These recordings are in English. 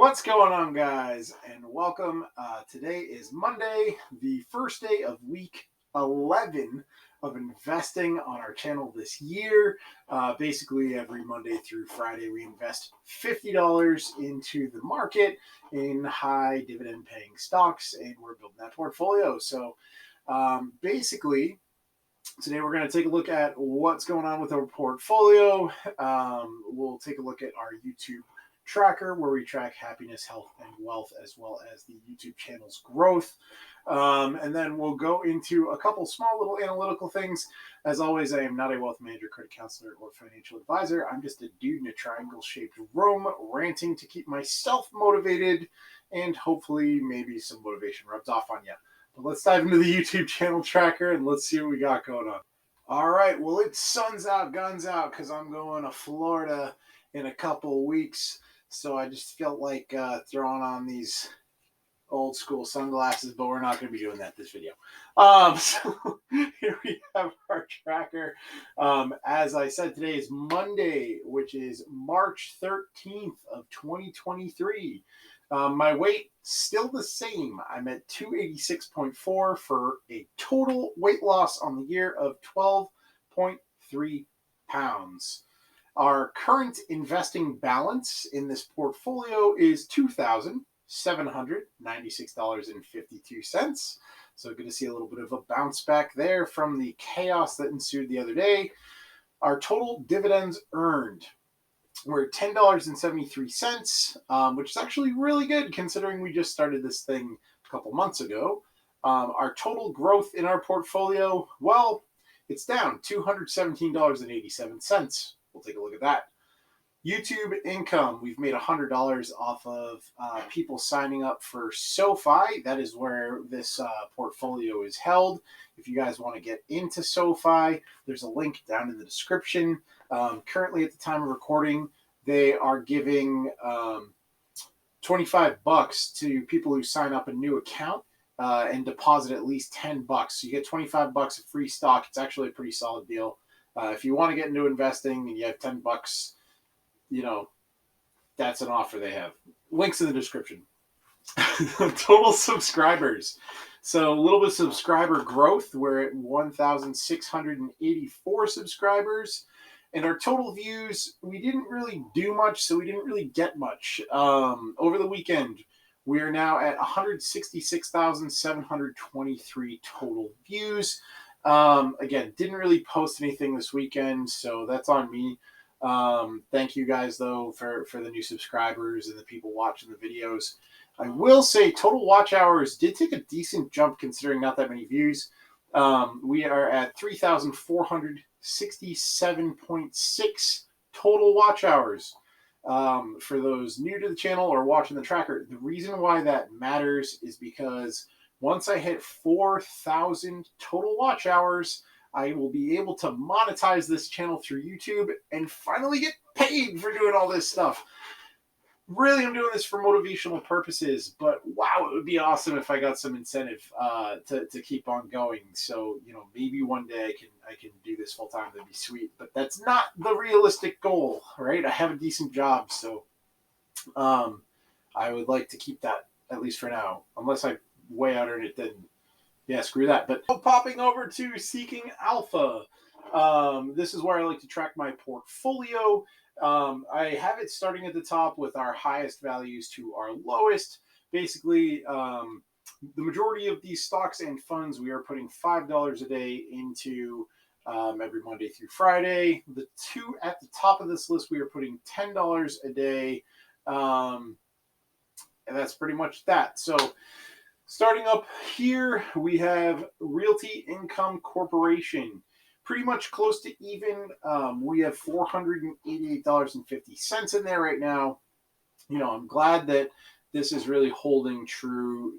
What's going on, guys? And welcome. Today is Monday, the first day of week 11 of investing on our channel this year. Basically, every Monday through Friday, we invest $50 into the market in high dividend paying stocks, and we're building that portfolio. So, basically, today we're going to take a look at what's going on with our portfolio. We'll take a look at our YouTube tracker where we track happiness, health, and wealth, as well as the YouTube channel's growth. And then we'll go into a couple small little analytical things. As always, I am not a wealth manager, credit counselor, or financial advisor. I'm just a dude in a triangle-shaped room ranting to keep myself motivated, and hopefully maybe some motivation rubs off on you. But let's dive into the YouTube channel tracker and let's see what we got going on. All right, well, it's sun's out, guns out, because I'm going to Florida in a couple weeks. So I just felt like throwing on these old school sunglasses, but we're not going to be doing that this video. So here we have our tracker. As I said, today is Monday, which is March 13th of 2023. My weight still the same. I'm at 286.4 for a total weight loss on the year of 12.3 pounds. Our current investing balance in this portfolio is $2,796.52. So good to see a little bit of a bounce back there from the chaos that ensued the other day. Our total dividends earned were at $10.73, which is actually really good considering we just started this thing a couple months ago. Our total growth in our portfolio, well, it's down $217.87. We'll take a look at that. YouTube income, we've made $100 off of people signing up for Sofi. That is where this portfolio is held. If you guys want to get into Sofi, there's a link down in the description. Currently, at the time of recording, they are giving $25 to people who sign up a new account and deposit at least $10. So you get $25 of free stock. It's actually a pretty solid deal. If you want to get into investing and you have $10, that's an offer they have. Links in the description. Total subscribers. So a little bit of subscriber growth. We're at 1,684 subscribers. And our total views, we didn't really do much, so we didn't really get much. Over the weekend, we are now at 166,723 total views. Again, didn't really post anything this weekend, so that's on me. Thank you guys, though, for the new subscribers and the people watching the videos. I will say total watch hours did take a decent jump considering not that many views. We are at 3,467.6 total watch hours. For those new to the channel or watching the tracker, the reason why that matters is because once I hit 4,000 total watch hours, I will be able to monetize this channel through YouTube and finally get paid for doing all this stuff. Really, I'm doing this for motivational purposes, but wow, it would be awesome if I got some incentive to keep on going. So, maybe one day I can do this full time. That'd be sweet, but that's not the realistic goal, right? I have a decent job, so I would like to keep that at least for now, unless I way out earn it, then yeah, screw that. But popping over to Seeking Alpha. This is where I like to track my portfolio. I have it starting at the top with our highest values to our lowest. Basically, the majority of these stocks and funds, we are putting $5 a day into every Monday through Friday. The two at the top of this list, we are putting $10 a day. And that's pretty much that. So starting up here, we have Realty Income Corporation. Pretty much close to even. We have $488.50 in there right now. I'm glad that this is really holding true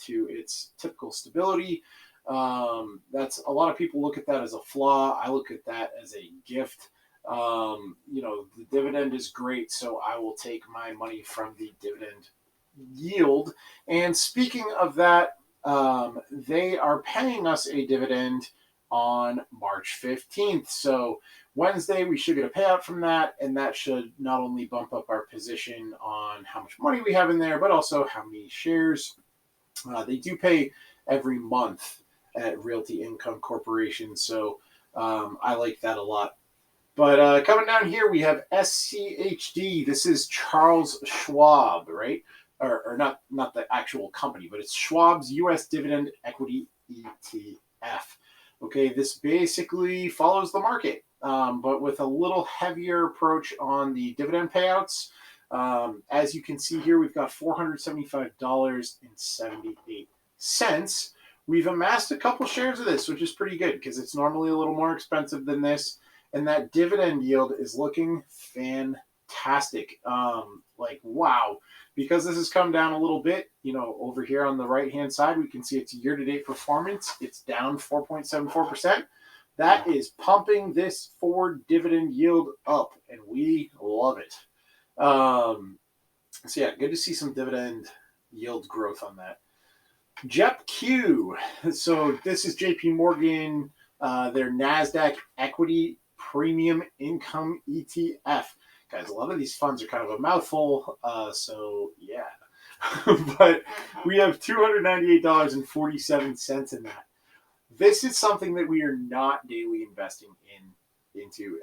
to its typical stability. That's a lot of people look at that as a flaw. I look at that as a gift. The dividend is great, so I will take my money from the dividend yield. And speaking of that, they are paying us a dividend on March 15th. So Wednesday, we should get a payout from that, and that should not only bump up our position on how much money we have in there, but also how many shares. They do pay every month at Realty Income Corporation, so I like that a lot. But coming down here, we have SCHD. This is Charles Schwab, right? Or not the actual company, but it's Schwab's U.S. Dividend Equity ETF. Okay, this basically follows the market, but with a little heavier approach on the dividend payouts. As you can see here, we've got $475.78. We've amassed a couple shares of this, which is pretty good because it's normally a little more expensive than this. And that dividend yield is looking fantastic. Like, wow. Because this has come down a little bit, over here on the right-hand side, we can see its year-to-date performance. It's down 4.74%. That is pumping this forward dividend yield up, and we love it. So, yeah, good to see some dividend yield growth on that. JEPQ. So this is JP Morgan, their NASDAQ Equity Premium Income ETF. Guys, a lot of these funds are kind of a mouthful, so yeah. But we have $298.47 in that. This is something that we are not daily investing into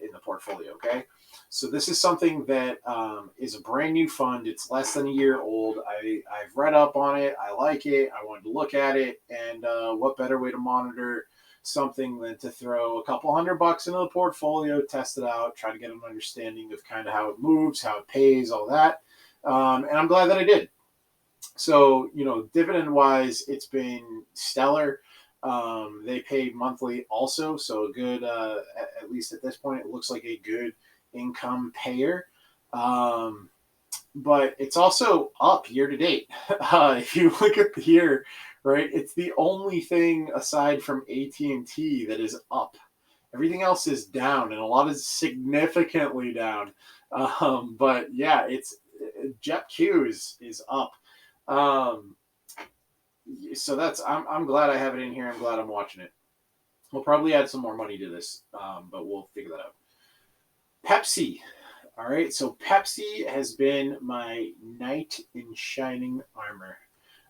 in the portfolio, okay? So this is something that is a brand new fund. It's less than a year old. I've read up on it. I like it. I wanted to look at it. And what better way to monitor something than to throw a couple $100 into the portfolio, test it out, try to get an understanding of kind of how it moves, how it pays, all that. And I'm glad that I did. So, dividend-wise, it's been stellar. They pay monthly also, so a good, at least at this point, it looks like a good income payer. But it's also up year to date. If you look at here, right, it's the only thing aside from AT&T that is up. Everything else is down, and a lot is significantly down. But yeah, it's JEPQ is up. So I'm glad I have it in here. I'm glad I'm watching it. We'll probably add some more money to this, but we'll figure that out. Pepsi. All right, so Pepsi has been my knight in shining armor.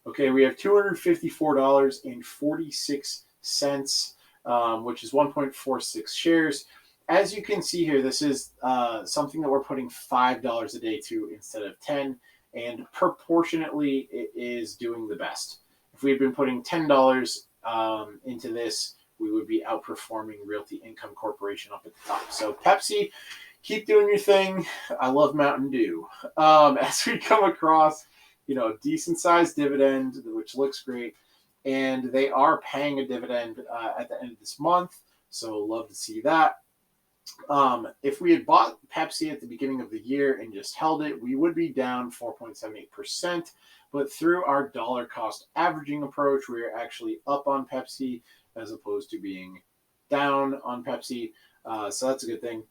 Okay, we have $254.46, which is 1.46 shares. As you can see here, this is something that we're putting $5 a day to instead of 10, and proportionately, it is doing the best. If we had been putting $10 into this, we would be outperforming Realty Income Corporation up at the top. So Pepsi, keep doing your thing. I love Mountain Dew. As we come across, decent sized dividend, which looks great. And they are paying a dividend at the end of this month. So love to see that. If we had bought Pepsi at the beginning of the year and just held it, we would be down 4.78%. But through our dollar cost averaging approach, we are actually up on Pepsi as opposed to being down on Pepsi. So that's a good thing.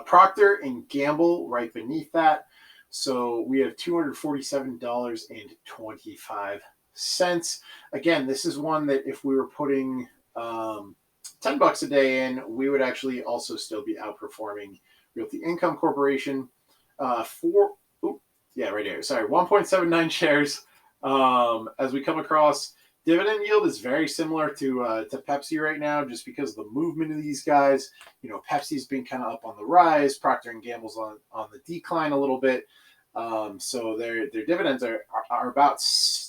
Procter and Gamble right beneath that. So we have $247.25. Again, this is one that if we were putting $10 a day in, we would actually also still be outperforming Realty Income Corporation. Right here. Sorry, 1.79 shares. As we come across, dividend yield is very similar to Pepsi right now, just because of the movement of these guys. Pepsi's been kind of up on the rise. Procter and Gamble's on the decline a little bit. So their dividends are about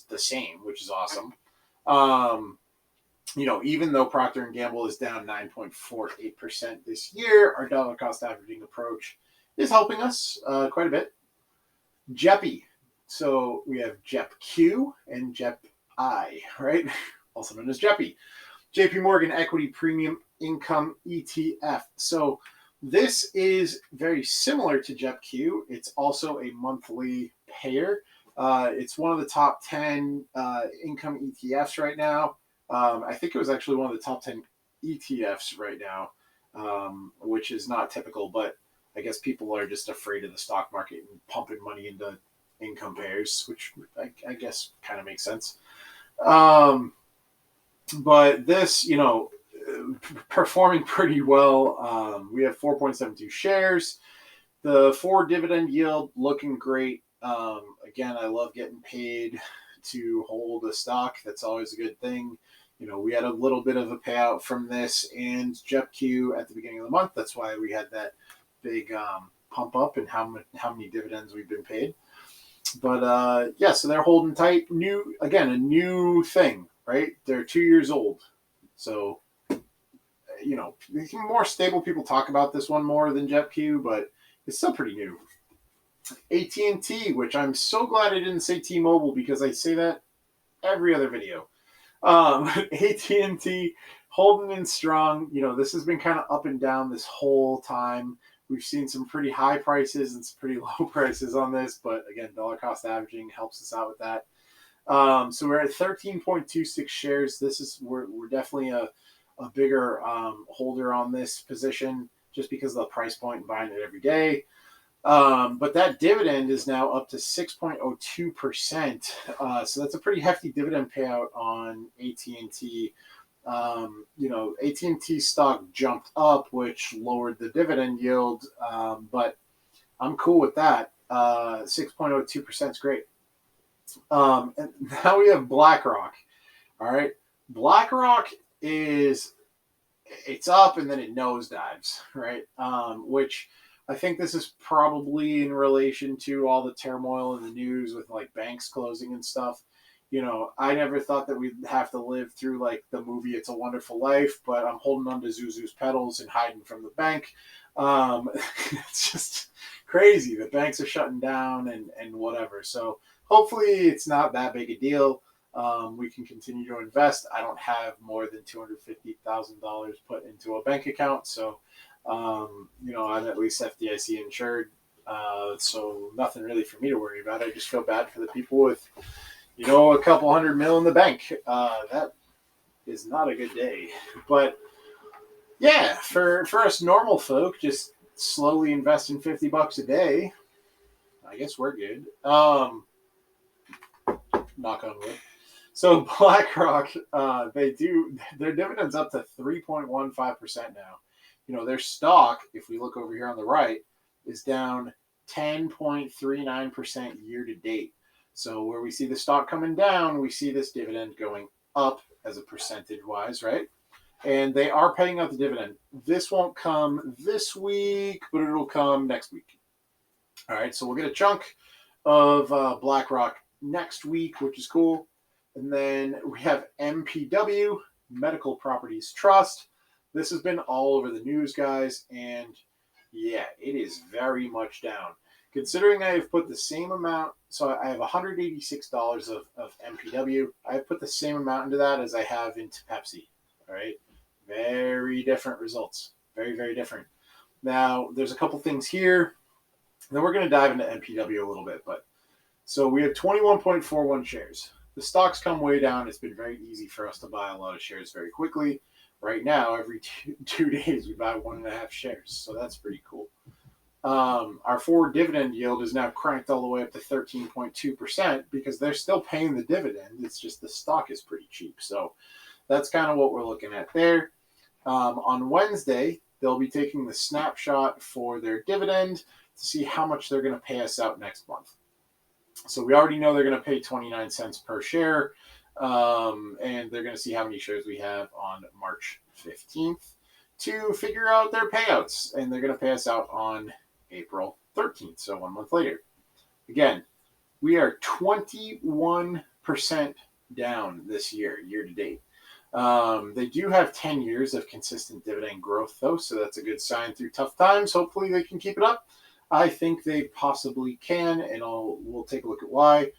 the same, which is awesome. Even though Procter and Gamble is down 9.48% this year, our dollar cost averaging approach is helping us quite a bit. JEPI. So we have JEPQ and JEPI, right? Also known as JEPI. JP Morgan Equity Premium Income ETF. So this is very similar to JEPQ. It's also a monthly payer. It's one of the top 10 income ETFs right now. I think it was actually one of the top 10 ETFs right now, which is not typical, but I guess people are just afraid of the stock market and pumping money into income payers, which I guess kind of makes sense. But this, performing pretty well. We have 4.72 shares. The forward dividend yield looking great. Again, I love getting paid to hold a stock. That's always a good thing. We had a little bit of a payout from this and JEPQ at the beginning of the month. That's why we had that big pump up in how many dividends we've been paid. But yeah, so they're holding tight. A new thing, right? They're 2 years old, so more stable people talk about this one more than JetQ, but it's still pretty new. AT&T, which I'm so glad I didn't say T-Mobile because I say that every other video. AT&T holding in strong. This has been kind of up and down this whole time. We've seen some pretty high prices and some pretty low prices on this, but again, dollar cost averaging helps us out with that. So we're at 13.26 shares. We're definitely a bigger holder on this position just because of the price point and buying it every day. But that dividend is now up to 6.02%. So that's a pretty hefty dividend payout on AT&T. AT&T stock jumped up, which lowered the dividend yield. But I'm cool with that. 6.02% is great. And now we have BlackRock. All right. BlackRock it's up and then it nosedives, right? Which I think this is probably in relation to all the turmoil in the news with like banks closing and stuff. I never thought that we'd have to live through like the movie It's a Wonderful Life, but I'm holding on to Zuzu's pedals and hiding from the bank. It's just crazy. The banks are shutting down and whatever. So hopefully it's not that big a deal. We can continue to invest. I don't have more than $250,000 put into a bank account. So, I'm at least FDIC insured. So nothing really for me to worry about. I just feel bad for the people with, a couple $100 million in the bank. That is not a good day. But yeah, for us normal folk, just slowly investing $50 a day, I guess we're good. Knock on wood. So BlackRock, their dividends up to 3.15% now. Their stock, if we look over here on the right, is down 10.39% year to date. So where we see the stock coming down, we see this dividend going up as a percentage wise, right? And they are paying out the dividend. This won't come this week, but it'll come next week. All right, so we'll get a chunk of BlackRock next week, which is cool. And then we have MPW, Medical Properties Trust. This has been all over the news, guys. And yeah, it is very much down. Considering I have put the same amount, so I have $186 of MPW. I have put the same amount into that as I have into Pepsi. All right. Very different results. Very, very different. Now, there's a couple things here. Then we're going to dive into MPW a little bit. So we have 21.41 shares. The stocks come way down. It's been very easy for us to buy a lot of shares very quickly. Right now, every two days, we buy 1.5 shares. So that's pretty cool. Our forward dividend yield is now cranked all the way up to 13.2% because they're still paying the dividend. It's just the stock is pretty cheap. So that's kind of what we're looking at there. On Wednesday, they'll be taking the snapshot for their dividend to see how much they're going to pay us out next month. So we already know they're going to pay 29 cents per share, and they're going to see how many shares we have on March 15th to figure out their payouts, and they're going to pay us out on April 13th, so 1 month later. Again, we are 21% down this year to date. They do have 10 years of consistent dividend growth, though, so that's a good sign through tough times. Hopefully they can keep it up. I think they possibly can, and we'll take a look at why.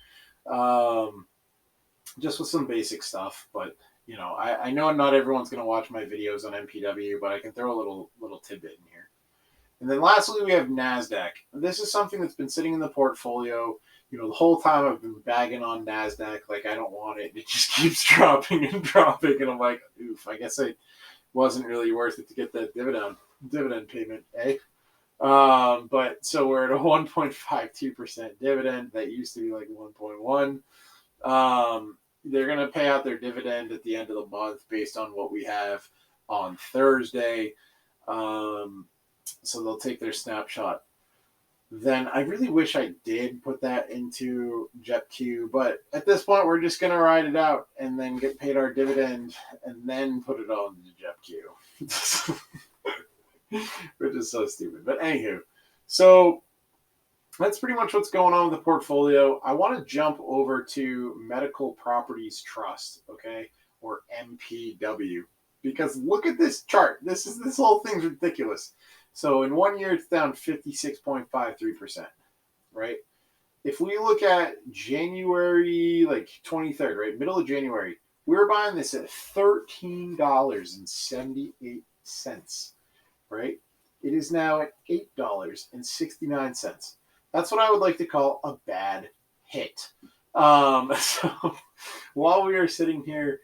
Just with some basic stuff, but I know not everyone's going to watch my videos on MPW, but I can throw a little tidbit in here. And then lastly, we have NASDAQ. This is something that's been sitting in the portfolio. The whole time I've been bagging on NASDAQ, like I don't want it. It just keeps dropping and dropping, and I'm like, oof, I guess it wasn't really worth it to get that dividend payment, eh? But so we're at a 1.52% dividend. That used to be like 1.1. they're going to pay out their dividend at the end of the month based on what we have on Thursday. So they'll take their snapshot. Then I really wish I did put that into JEPQ, but at this point we're just gonna ride it out and then get paid our dividend and then put it on to JEPQ, which is so stupid. But anywho, so that's pretty much what's going on with the portfolio. I want to jump over to Medical Properties Trust, okay, or MPW, because look at this chart. This whole thing's ridiculous. So in 1 year, it's down 56.53%, right? If we look at January, like 23rd, right, middle of January, we were buying this at $13.78, right? It is now at $8.69. That's what I would like to call a bad hit. So while we are sitting here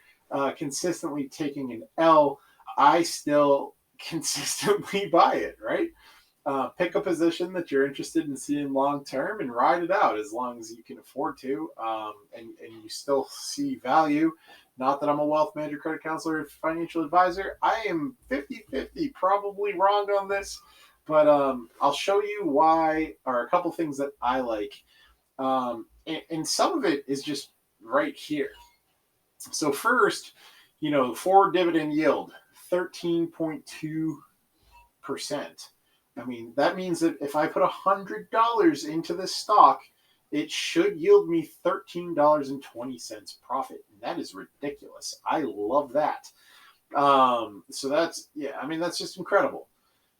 consistently taking an L, I still consistently buy it, right? Pick a position that you're interested in seeing long term and ride it out as long as you can afford to, and you still see value. Not that I'm a wealth manager, credit counselor, or financial advisor. I am 50-50, probably wrong on this, but I'll show you why, or a couple things that I like. And some of it is just right here. So first, forward dividend yield, 13.2%. I mean, that means that if I put $100 into this stock, it should yield me $13.20 profit. And that is ridiculous. I love that. So that's just incredible.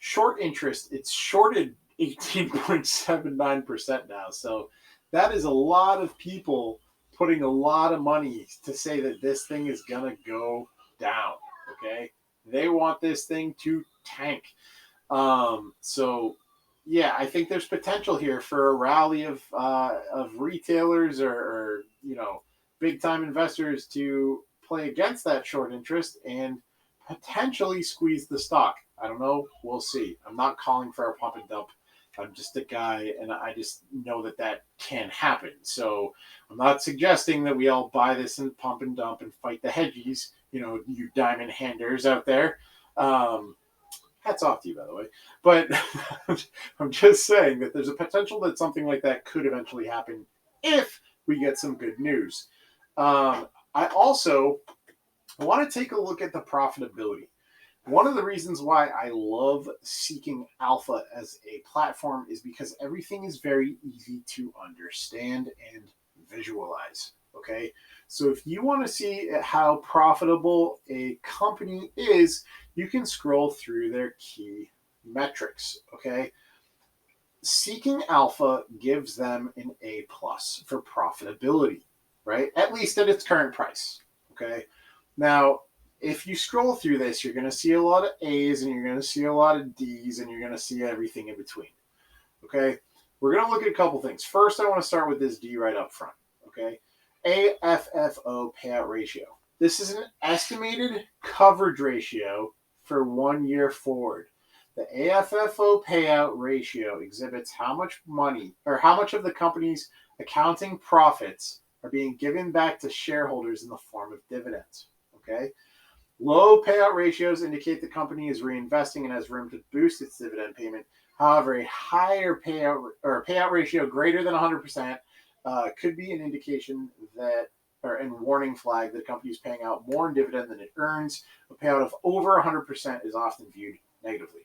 Short interest, it's shorted 18.79% now. So that is a lot of people putting a lot of money to say that this thing is going to go down. Okay. They want this thing to tank. So yeah, I think there's potential here for a rally of retailers or big time investors to play against that short interest and potentially squeeze the stock. I don't know. We'll see. I'm not calling for a pump and dump. I'm just a guy, and I just know that can happen. So I'm not suggesting that we all buy this and pump and dump and fight the hedgies, you diamond handers out there. Hats off to you, by the way. But I'm just saying that there's a potential that something like that could eventually happen if we get some good news. I also want to take a look at the profitability. One of the reasons why I love Seeking Alpha as a platform is because everything is very easy to understand and visualize. Okay, so if you want to see how profitable a company is, you can scroll through their key metrics. Okay, Seeking Alpha gives them an A+ for profitability, right? At least at its current price. Okay, now if you scroll through this, you're going to see a lot of A's and you're going to see a lot of D's and you're going to see everything in between. Okay, we're going to look at a couple things. First, I want to start with this D right up front. Okay, AFFO payout ratio. This is an estimated coverage ratio for 1 year forward. The AFFO payout ratio exhibits how much money or how much of the company's accounting profits are being given back to shareholders in the form of dividends. Okay. Low payout ratios indicate the company is reinvesting and has room to boost its dividend payment. However, a higher payout ratio greater than 100% could be an indication and warning flag that the company is paying out more in dividend than it earns. A payout of over 100% is often viewed negatively.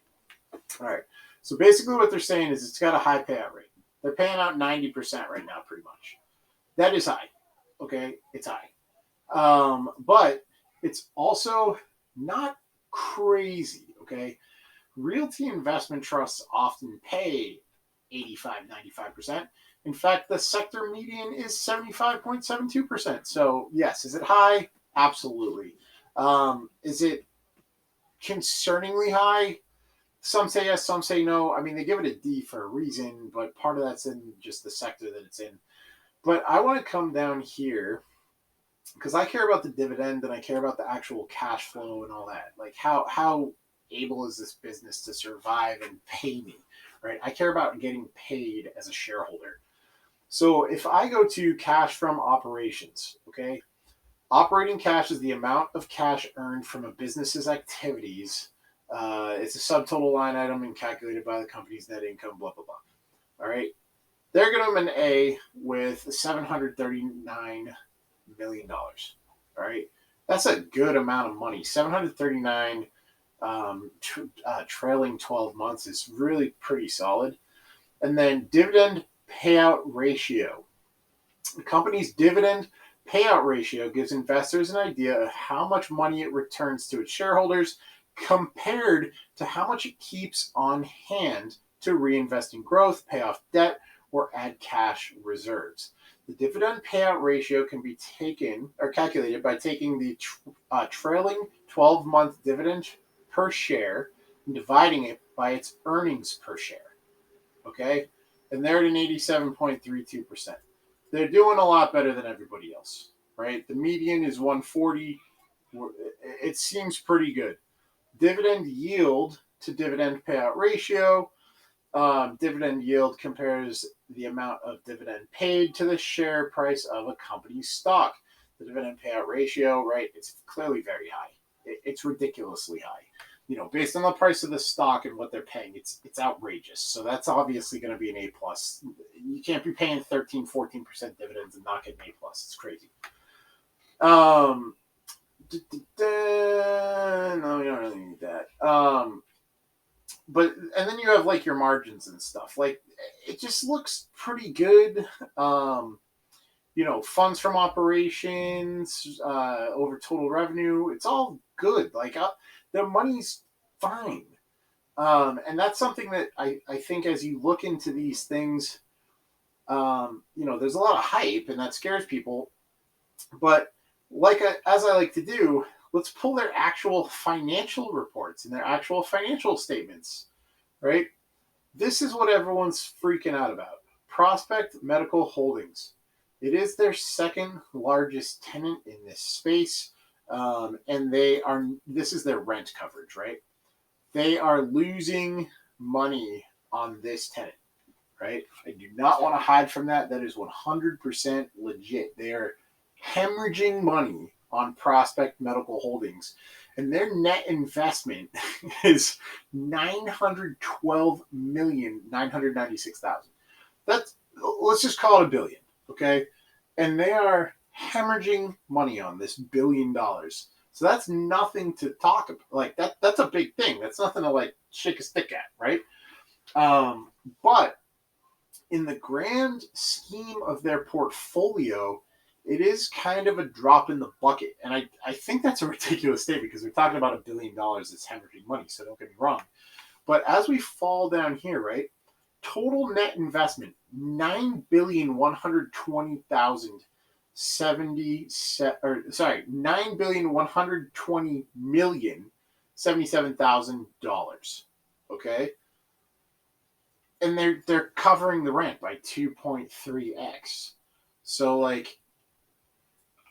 All right. So basically what they're saying is it's got a high payout rate. They're paying out 90% right now, pretty much. That is high. Okay. It's high. But it's also not crazy. Okay. Realty investment trusts often pay 85-95%. In fact, the sector median is 75.72%. So yes, is it high? Absolutely. Is it concerningly high? Some say yes, some say no. I mean, they give it a D for a reason, but part of that's in just the sector that it's in. But I want to come down here because I care about the dividend and I care about the actual cash flow and all that. Like how able is this business to survive and pay me, right? I care about getting paid as a shareholder. So if I go to cash from operations, okay, Operating cash is the amount of cash earned from a business's activities. It's a subtotal line item and calculated by the company's net income, blah, blah, blah. All right. They're going to them an A with $739 million. All right. That's a good amount of money. 739 trailing 12 months is really pretty solid. And then dividend payout ratio. The company's dividend payout ratio gives investors an idea of how much money it returns to its shareholders compared to how much it keeps on hand to reinvest in growth, pay off debt, or add cash reserves. The dividend payout ratio can be taken or calculated by taking the trailing 12-month dividend per share and dividing it by its earnings per share. Okay? And they're at an 87.32%. They're doing a lot better than everybody else, right? The median is 140. It seems pretty good. Dividend yield to dividend payout ratio. Dividend yield compares the amount of dividend paid to the share price of a company's stock. The dividend payout ratio, right? It's clearly very high. It's ridiculously high. Based on the price of the stock and what they're paying, it's outrageous. So that's obviously going to be an A plus. You can't be paying 13, 14% dividends and not getting A plus. It's crazy. No, we don't really need that. But and then you have like your margins and stuff. Like it just looks pretty good. Funds from operations over total revenue. It's all good. Like their money's fine. And that's something that I think as you look into these things, there's a lot of hype and that scares people. But as I like to do, let's pull their actual financial reports and their actual financial statements, right? This is what everyone's freaking out about. Prospect Medical Holdings. It is their second largest tenant in this space. And this is their rent coverage, right? They are losing money on this tenant, right? I do not want to hide from that. That is 100% legit. They are hemorrhaging money on Prospect Medical Holdings, and their net investment is $912,996,000. Let's just call it $1 billion, okay? And they are hemorrhaging money on this $1 billion. So that's nothing to talk about. Like that's a big thing. That's nothing to like shake a stick at, right? But in the grand scheme of their portfolio, it is kind of a drop in the bucket. And I think that's a ridiculous statement because we're talking about $1 billion that's hemorrhaging money, so don't get me wrong. But as we fall down here, right, total net investment, $9,120,077,000. Okay? And they're covering the rent by 2.3x. So like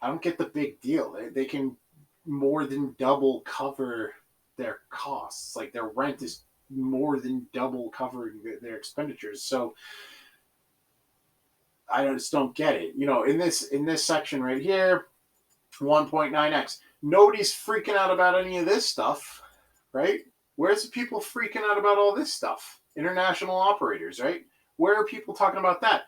I don't get the big deal. They can more than double cover their costs. Like their rent is more than double covering their expenditures. So I just don't get it. In this section right here, 1.9x. Nobody's freaking out about any of this stuff, right? Where's the people freaking out about all this stuff? International operators, right? Where are people talking about that?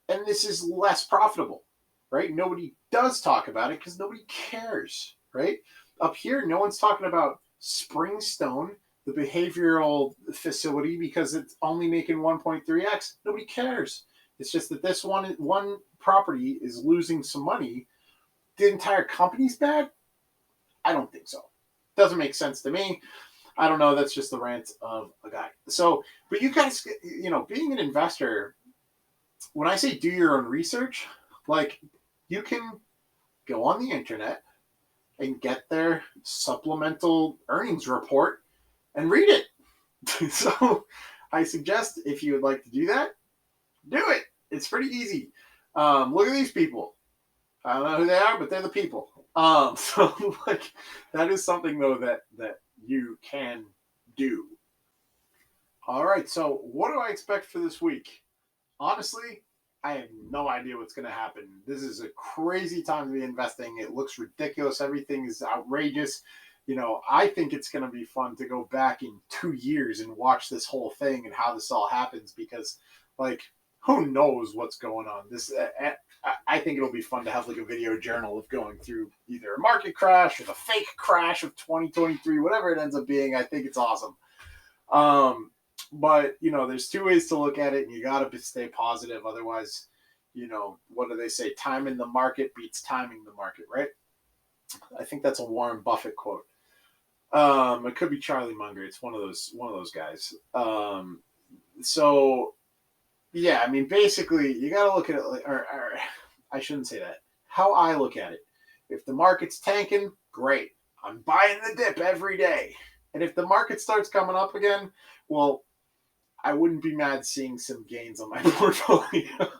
And this is less profitable, right? Nobody does talk about it because nobody cares, right? Up here, no one's talking about Springstone, the behavioral facility, because it's only making 1.3x. Nobody cares. It's just that this one property is losing some money. The entire company's bad? I don't think so. Doesn't make sense to me. I don't know. That's just the rant of a guy. So, but you guys, being an investor, when I say do your own research, like you can go on the internet and get their supplemental earnings report and read it. So I suggest if you would like to do that, do it. It's pretty easy. Look at these people. I don't know who they are, but they're the people. So like that is something though that you can do. All right. So what do I expect for this week? Honestly, I have no idea what's going to happen. This is a crazy time to be investing. It looks ridiculous. Everything is outrageous. I think it's going to be fun to go back in 2 years and watch this whole thing and how this all happens because, like, who knows what's going on? I think it'll be fun to have like a video journal of going through either a market crash or the fake crash of 2023, whatever it ends up being. I think it's awesome. But there's two ways to look at it, and you got to stay positive. Otherwise, what do they say? Time in the market beats timing the market, right? I think that's a Warren Buffett quote. It could be Charlie Munger. It's one of those guys. So yeah, I mean, basically, you got to look at it or I shouldn't say that. How I look at it: if the market's tanking, great. I'm buying the dip every day. And if the market starts coming up again, well, I wouldn't be mad seeing some gains on my portfolio.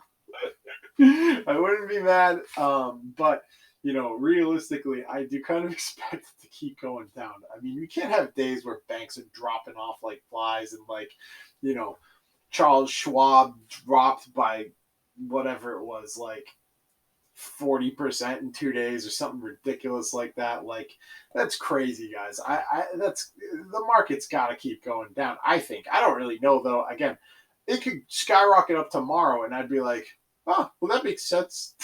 I wouldn't be mad. But, realistically, I do kind of expect it to keep going down. I mean, we can't have days where banks are dropping off like flies and Charles Schwab dropped by whatever it was, like 40% in 2 days or something ridiculous like that. Like, that's crazy, guys. That's the market's got to keep going down. I think. I don't really know though. Again, it could skyrocket up tomorrow, and I'd be like, oh, well, that makes sense.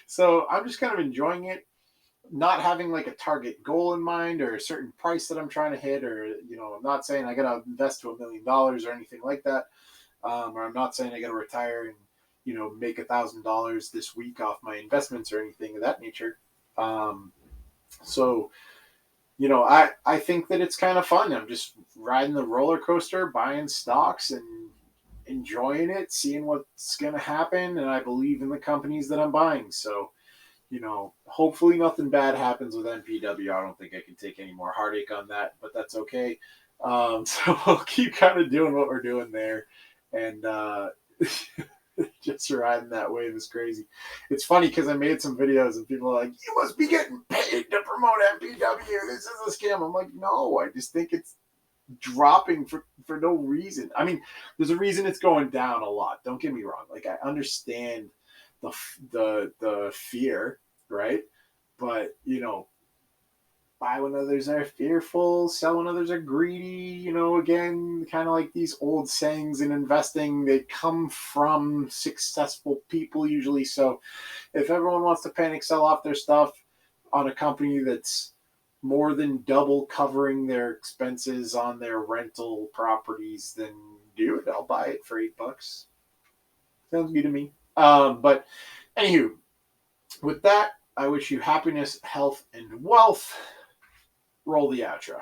So I'm just kind of enjoying it, not having like a target goal in mind or a certain price that I'm trying to hit, or I'm not saying I got to invest to $1 million or anything like that, or I'm not saying I got to retire and make $1,000 this week off my investments or anything of that nature. So, I think that it's kind of fun. I'm just riding the roller coaster, buying stocks and enjoying it, seeing what's going to happen. And I believe in the companies that I'm buying. So, hopefully nothing bad happens with NPW. I don't think I can take any more heartache on that, but that's okay. So we'll keep kind of doing what we're doing there. And, just riding that wave is crazy. It's funny because I made some videos and people are like, you must be getting paid to promote MPW. This is a scam. I'm like, no, I just think it's dropping for no reason. I mean, there's a reason it's going down a lot. Don't get me wrong. Like, I understand the fear, right? But, buy when others are fearful, sell when others are greedy. Again, kind of like these old sayings in investing, they come from successful people usually. So if everyone wants to panic sell off their stuff on a company that's more than double covering their expenses on their rental properties, then do it. I'll buy it for $8. Sounds good to me. But anywho, with that, I wish you happiness, health, and wealth. Roll the outro.